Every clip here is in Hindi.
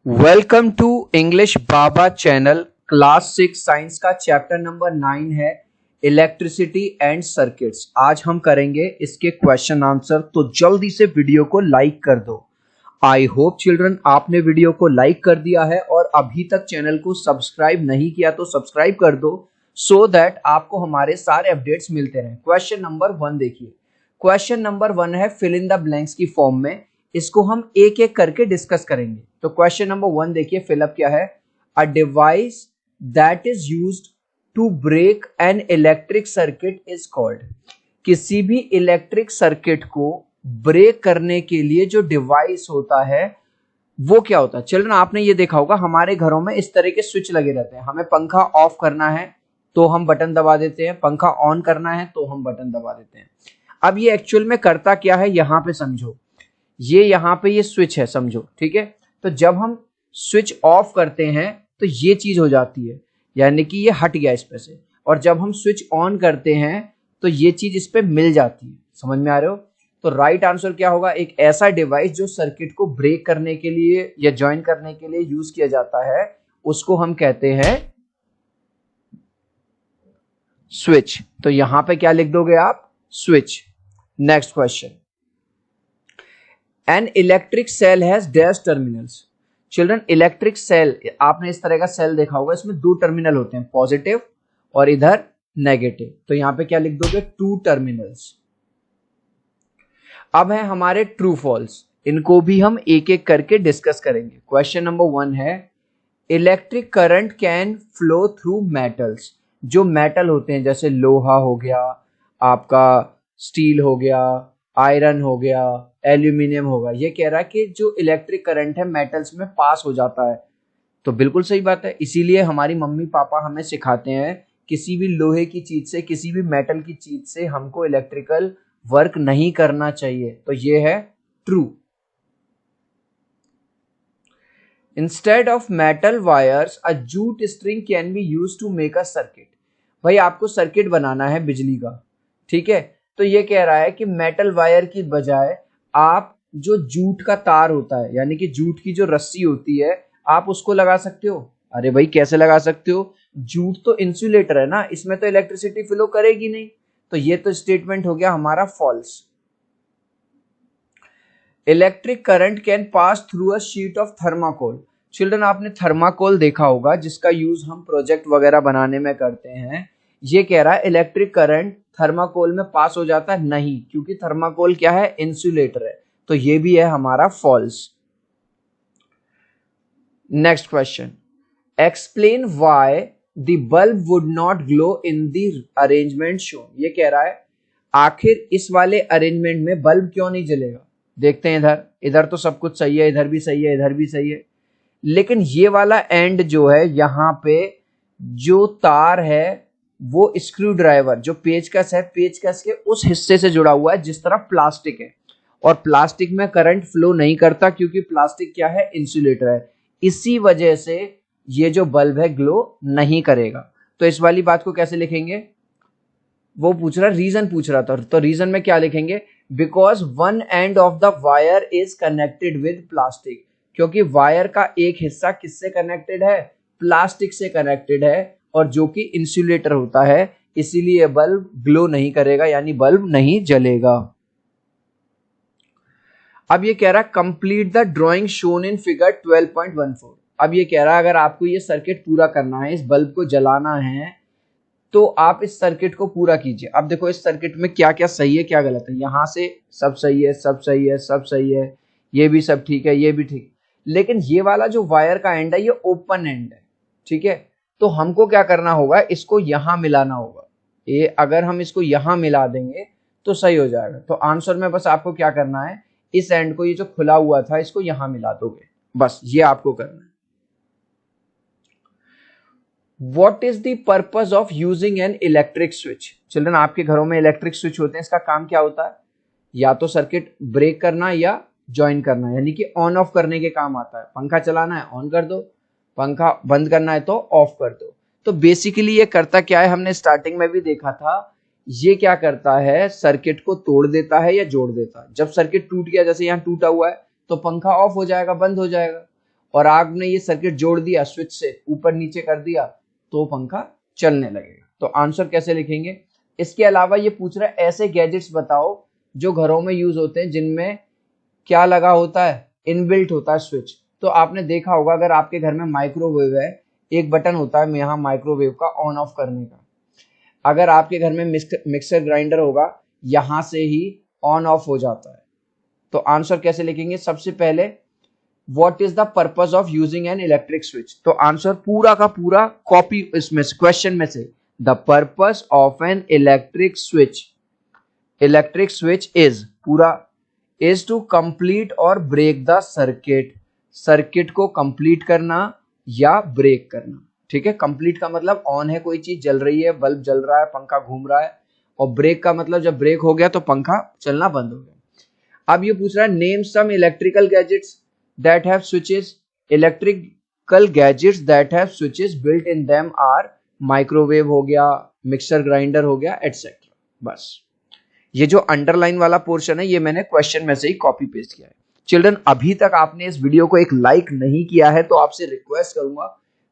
Welcome to English Baba channel. Class 6 science का चैप्टर नंबर 9 है इलेक्ट्रिसिटी एंड सर्किट्स। आज हम करेंगे इसके क्वेश्चन आंसर, तो जल्दी से वीडियो को लाइक कर दो। आई होप चिल्ड्रन आपने वीडियो को लाइक कर दिया है और अभी तक चैनल को सब्सक्राइब नहीं किया तो सब्सक्राइब कर दो सो दैट आपको हमारे सारे अपडेट्स मिलते रहें। क्वेश्चन नंबर 1 देखिए। क्वेश्चन नंबर 1 है फिल इन द ब्लैंक्स की फॉर्म में। इसको हम एक एक करके डिस्कस करेंगे। तो क्वेश्चन नंबर 1 देखिए, फिलअप क्या है। A device that is used to break an electric circuit is called. किसी भी इलेक्ट्रिक सर्किट को ब्रेक करने के लिए जो डिवाइस होता है वो क्या होता है। चिल्ड्रन आपने ये देखा होगा हमारे घरों में इस तरह के स्विच लगे रहते हैं। हमें पंखा ऑफ करना है तो हम बटन दबा देते हैं, पंखा ऑन करना है तो हम बटन दबा देते हैं। अब ये एक्चुअल में करता क्या है यहां पे समझो। ये यहाँ पे ये स्विच है समझो, ठीक है। तो जब हम स्विच ऑफ करते हैं तो ये चीज हो जाती है, यानी कि ये हट गया इस पे से। और जब हम स्विच ऑन करते हैं तो ये चीज इस पे मिल जाती है। समझ में आ रहे हो। तो राइट आंसर क्या होगा, एक ऐसा डिवाइस जो सर्किट को ब्रेक करने के लिए या ज्वाइन करने के लिए यूज किया जाता है उसको हम कहते हैं स्विच। तो यहां पे क्या लिख दोगे आप, switch. Next question, an electric cell has dash terminals. Children electric cell, आपने इस तरह का सेल देखा होगा, इसमें दो टर्मिनल होते हैं, पॉजिटिव और इधर नेगेटिव। तो यहां पे क्या लिख दोगे, टू टर्मिनल्स। अब है हमारे ट्रू फॉल्स, इनको भी हम एक एक करके डिस्कस करेंगे। क्वेश्चन नंबर 1 है electric current can flow through metals. जो मेटल होते हैं जैसे लोहा हो गया, आपका स्टील हो गया, आयरन हो गया, एल्यूमिनियम होगा, ये कह रहा है कि जो इलेक्ट्रिक करंट है मेटल्स में पास हो जाता है। तो बिल्कुल सही बात है। इसीलिए हमारी मम्मी पापा हमें सिखाते हैं किसी भी लोहे की चीज से, किसी भी मेटल की चीज से हमको इलेक्ट्रिकल वर्क नहीं करना चाहिए। तो ये है true. Instead of metal wires a jute string can be use to make a circuit. भाई आपको सर्किट बनाना है बिजली का, ठीक है। तो ये कह रहा है कि मेटल वायर की बजाय आप जो जूट का तार होता है, यानी कि जूट की जो रस्सी होती है, आप उसको लगा सकते हो। अरे भाई कैसे लगा सकते हो, जूट तो इंसुलेटर है ना, इसमें तो इलेक्ट्रिसिटी फ्लो करेगी नहीं। तो ये तो स्टेटमेंट हो गया हमारा false. Electric current can pass through a sheet of thermocol. Children आपने थर्माकोल देखा होगा जिसका यूज हम प्रोजेक्ट वगैरह बनाने में करते हैं। ये कह रहा है इलेक्ट्रिक करंट थर्माकोल में पास हो जाता है, नहीं, क्योंकि थर्माकोल क्या है, इंसुलेटर है। तो ये भी है हमारा false. Next question, explain why the bulb would not glow in the arrangement shown. ये कह रहा है आखिर इस वाले अरेंजमेंट में बल्ब क्यों नहीं जलेगा। देखते हैं इधर, इधर तो सब कुछ सही है, इधर भी सही है, इधर भी सही है, लेकिन ये वाला एंड जो है यहाँ पे जो तार है वो स्क्रू ड्राइवर जो पेचकस है, पेचकस के उस हिस्से से जुड़ा हुआ है जिस तरह प्लास्टिक है। और प्लास्टिक में करंट फ्लो नहीं करता क्योंकि प्लास्टिक क्या है, इंसुलेटर है। इसी वजह से ये जो बल्ब है ग्लो नहीं करेगा। तो इस वाली बात को कैसे लिखेंगे, वो पूछ रहा, रीजन पूछ रहा था। तो रीजन में क्या लिखेंगे, because one end of the wire is connected with plastic. क्योंकि वायर का एक हिस्सा किससे कनेक्टेड है, प्लास्टिक से कनेक्टेड है, और जो कि इंसुलेटर होता है, इसीलिए बल्ब ग्लो नहीं करेगा, यानी बल्ब नहीं जलेगा। अब ये कह रहा है complete the drawing shown in figure 12.14। अब ये कह रहा है अगर आपको ये सर्किट पूरा करना है, इस बल्ब को जलाना है, तो आप इस सर्किट को पूरा कीजिए। अब देखो इस सर्किट में क्या क्या सही है क्या गलत है। यहां से सब सही है, सब सही है, सब सही है, ये भी सब ठीक है, ये भी ठीक, लेकिन ये वाला जो वायर का एंड है ये ओपन एंड है, ठीक है। तो हमको क्या करना होगा, इसको यहां मिलाना होगा। ये अगर हम इसको यहां मिला देंगे तो सही हो जाएगा। तो आंसर में बस आपको क्या करना है, इस एंड को, ये जो खुला हुआ था, इसको यहां मिला दोगे, बस ये आपको करना है। What is the purpose of using an electric switch? Children आपके घरों में इलेक्ट्रिक स्विच होते हैं, इसका काम क्या होता है, या तो सर्किट ब्रेक करना या ज्वाइन करना, यानी कि ऑन ऑफ करने के काम आता है। पंखा चलाना है ऑन कर दो, पंखा बंद करना है तो ऑफ कर दो। तो बेसिकली ये करता क्या है, हमने स्टार्टिंग में भी देखा था, ये क्या करता है, सर्किट को तोड़ देता है या जोड़ देता है। जब सर्किट टूट गया, जैसे यहाँ टूटा हुआ है, तो पंखा ऑफ हो जाएगा, बंद हो जाएगा। और आपने ये सर्किट जोड़ दिया स्विच से, ऊपर नीचे कर दिया, तो पंखा चलने लगेगा। तो आंसर कैसे लिखेंगे? इसके अलावा ये पूछ रहा है ऐसे गैजेट्स बताओ जो घरों में यूज होते हैं जिनमें क्या लगा होता है, इनबिल्ट होता है स्विच। तो आपने देखा होगा अगर आपके घर में माइक्रोवेव है, एक बटन होता है यहाँ माइक्रोवेव का ऑन ऑफ करने का। अगर आपके घर में मिक्सर ग्राइंडर होगा, यहां से ही ऑन ऑफ हो जाता है। तो आंसर कैसे लिखेंगे? सबसे पहले what is the purpose of using N electric switch. तो आंसर पूरा का पूरा कॉपी इसमें से, क्वेश्चन में से, the purpose of N electric switch is, पूरा इज टू कंप्लीट और ब्रेक द सर्किट, सर्किट को कंप्लीट करना या ब्रेक करना। ठीक है, कंप्लीट का मतलब ऑन है, कोई चीज जल रही है, बल्ब जल रहा है, पंखा घूम रहा है, और ब्रेक का मतलब जब ब्रेक हो गया तो पंखा चलना बंद हो गया। अब ये पूछ रहा है name some electrical gadgets that have switches. Electrical gadgets that have switches built in them are, microwave हो गया, मिक्सर ग्राइंडर हो गया, एटसेट्रा। बस ये जो अंडरलाइन वाला पोर्शन है ये मैंने क्वेश्चन में से ही कॉपी पेस्ट किया है। चिल्ड्रन, अभी तक आपने इस वीडियो को एक लाइक नहीं किया है तो आपसे रिक्वेस्ट करूंगा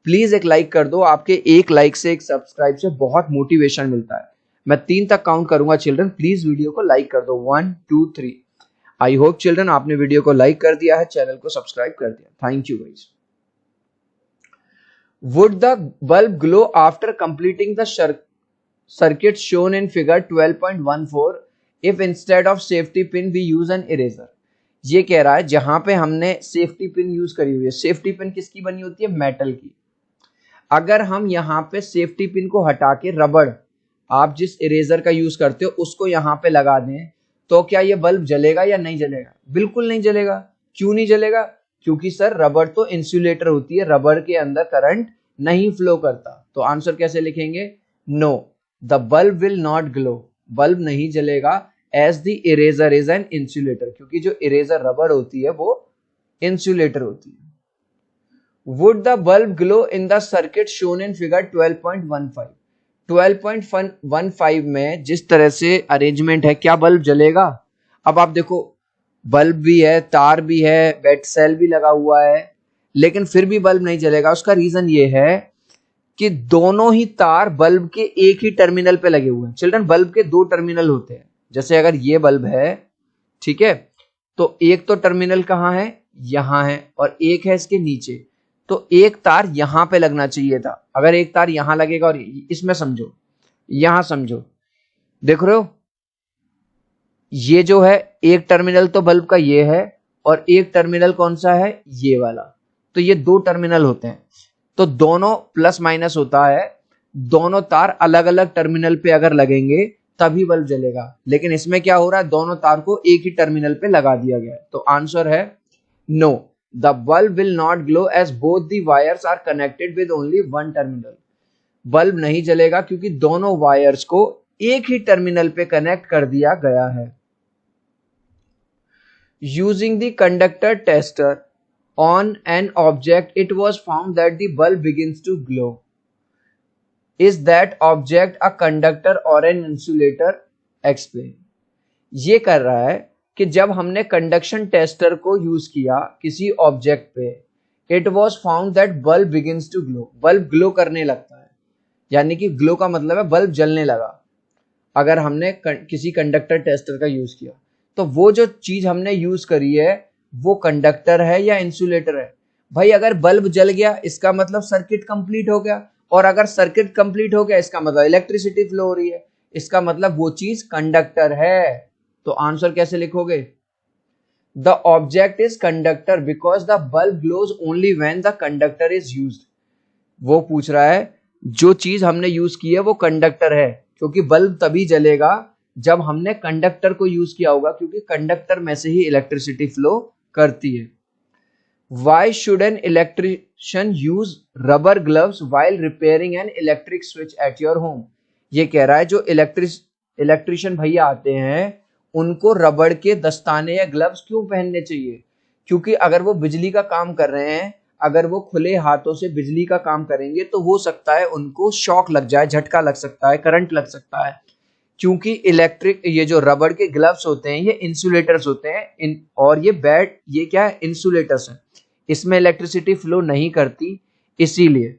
प्लीज एक लाइक कर दो। आपके एक लाइक से, एक सब्सक्राइब से बहुत मोटिवेशन मिलता है। मैं 3 तक काउंट करूंगा चिल्ड्रन, प्लीज वीडियो को लाइक कर दो। 1 2 3। आई होप चिल्ड्रन आपने वीडियो को लाइक कर दिया है, चैनल को सब्सक्राइब कर दिया। Thank you guys. Would the bulb glow after completing the circuit shown in figure 12.14 if instead of safety pin we use an eraser। ये कह रहा है जहां पे हमने सेफ्टी पिन यूज करी हुई है, सेफ्टी पिन किसकी बनी होती है? मेटल की। अगर हम यहाँ पे सेफ्टी पिन को हटा के रबड़, आप जिस इरेजर का यूज करते हो उसको यहाँ पे लगा दें, तो क्या ये बल्ब जलेगा या नहीं जलेगा? बिल्कुल नहीं जलेगा। क्यों नहीं जलेगा? क्योंकि सर रबड़ तो इंसुलेटर होती है, रबड़ के अंदर करंट नहीं फ्लो करता। तो आंसर कैसे लिखेंगे? No, the bulb will not glow, bulb नहीं जलेगा, as the eraser is an insulator, क्योंकि जो इरेजर रबड़ होती है वो इंसुलेटर होती है। Would the bulb glow in the circuit shown in figure 12.15। 12.15 में जिस तरह से अरेंजमेंट है, क्या बल्ब जलेगा? अब आप देखो, बल्ब भी है, तार भी है, बैट सेल भी लगा हुआ है, लेकिन फिर भी बल्ब नहीं जलेगा। उसका रीजन ये है कि दोनों ही तार बल्ब के एक ही टर्मिनल पे लगे हुए हैं। चिल्ड्रन, बल्ब के 2 टर्मिनल होते हैं। जैसे अगर ये बल्ब है, ठीक है, तो एक तो टर्मिनल कहाँ है? यहां है, और एक है इसके नीचे। तो एक तार यहां पे लगना चाहिए था। अगर एक तार यहां लगेगा, और इसमें समझो, यहां समझो, देख रहे हो, ये जो है एक टर्मिनल तो बल्ब का ये है, और एक टर्मिनल कौन सा है? ये वाला। तो ये 2 टर्मिनल होते हैं, तो दोनों प्लस माइनस होता है। दोनों तार अलग अलग टर्मिनल पे अगर लगेंगे तभी बल्ब जलेगा, लेकिन इसमें क्या हो रहा है? दोनों तार को एक ही टर्मिनल पे लगा दिया गया है। तो आंसर है no, the bulb will not glow as both the wires are connected with only one terminal. Bulb नहीं जलेगा क्योंकि दोनों वायर्स को एक ही टर्मिनल पे कनेक्ट कर दिया गया है। Using the conductor tester on an object, it was found that the bulb begins to glow. Is that object a conductor or an insulator? Explain। ये कर रहा है कि जब हमने कंडक्शन टेस्टर को यूज किया किसी ऑब्जेक्ट पे, it was found that bulb begins to glow, bulb glow करने लगता है। यानी कि ग्लो का मतलब है बल्ब जलने लगा। अगर हमने किसी कंडक्टर टेस्टर का यूज किया, तो वो जो चीज हमने यूज करी है वो कंडक्टर है या इंसुलेटर है? भाई अगर बल्ब जल गया इसका मतलब सर्किट कंप्लीट हो गया, और अगर सर्किट कंप्लीट हो गया इसका मतलब इलेक्ट्रिसिटी फ्लो हो रही है, इसका मतलब वो चीज कंडक्टर है। तो आंसर कैसे लिखोगे? The object is conductor because the bulb glows only when the conductor is used. वो पूछ रहा है जो चीज हमने यूज की है वो कंडक्टर है, क्योंकि बल्ब तभी जलेगा जब हमने कंडक्टर को यूज किया होगा, क्योंकि कंडक्टर में से ही इलेक्ट्रिसिटी फ्लो करती है। Why should an electrician use rubber gloves while repairing an electric switch at your home? ये कह रहा है जो इलेक्ट्रिशियन भैया आते हैं उनको रबड़ के दस्ताने या ग्लव्स क्यों पहनने चाहिए? क्योंकि अगर वो बिजली का काम कर रहे हैं, अगर वो खुले हाथों से बिजली का काम करेंगे तो हो सकता है उनको शॉक लग जाए, झटका लग सकता है, करंट लग सकता है। क्योंकि इलेक्ट्रिक ये जो रबड़ के ग्लव्स होते हैं ये इंसुलेटर्स होते हैं, और ये क्या है? इंसुलेटर्स हैं। इसमें इलेक्ट्रिसिटी फ्लो नहीं करती, इसीलिए।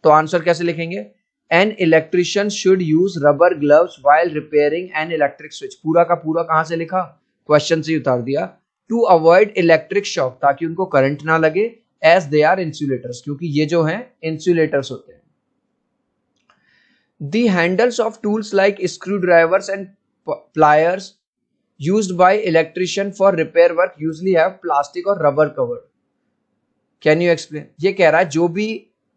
तो आंसर कैसे लिखेंगे? An electrician should use rubber gloves while repairing an electric switch. पूरा का पूरा कहां से लिखा? क्वेश्चन से ही उतार दिया। टू अवॉइड इलेक्ट्रिक शॉक, ताकि उनको करंट ना लगे, एज दे आर इंसुलेटर्स, क्योंकि ये जो हैं इंसुलेटर्स होते हैं। The handles of tools like screw drivers and pliers used by electrician for repair work usually have plastic or rubber cover. Can you explain? ये कह रहा है जो भी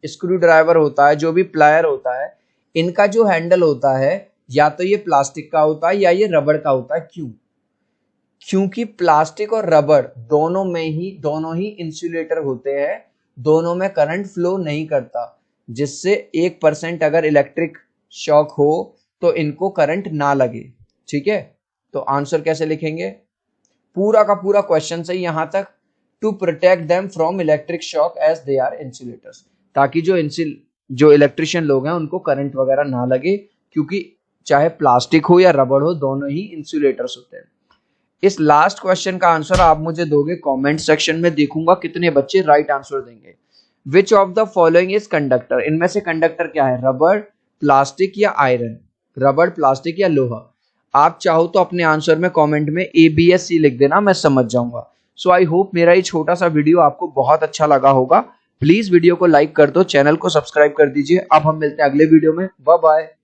स्क्रू ड्राइवर होता है, जो भी प्लायर होता है, इनका जो हैंडल होता है या तो ये प्लास्टिक का होता है या ये रबड़ का होता है। क्यों? क्योंकि प्लास्टिक और रबड़ दोनों ही इंसुलेटर होते हैं, दोनों में करंट फ्लो नहीं करता, जिससे 1% अगर इलेक्ट्रिक शॉक हो तो इनको करंट ना लगे। ठीक है, तो आंसर कैसे लिखेंगे? पूरा का पूरा क्वेश्चन से यहां तक, to protect them from electric shock as they are insulators, ताकि जो इलेक्ट्रिशियन लोग हैं उनको करंट वगैरह ना लगे, क्योंकि चाहे प्लास्टिक हो या रबड़ हो, दोनों ही इंसुलेटर्स होते हैं। इस लास्ट क्वेश्चन का आंसर आप मुझे दोगे कमेंट सेक्शन में, देखूंगा कितने बच्चे राइट आंसर देंगे। Which of the following is conductor? इनमें से कंडक्टर क्या है? रबड़, प्लास्टिक या आयरन? रबड़, प्लास्टिक या लोहा? आप चाहो तो अपने आंसर में कमेंट में ABSC लिख देना, मैं समझ जाऊंगा। सो आई होप मेरा ये छोटा सा वीडियो आपको बहुत अच्छा लगा होगा। प्लीज वीडियो को लाइक कर दो, चैनल को सब्सक्राइब कर दीजिए। अब हम मिलते हैं अगले वीडियो में। Bye bye.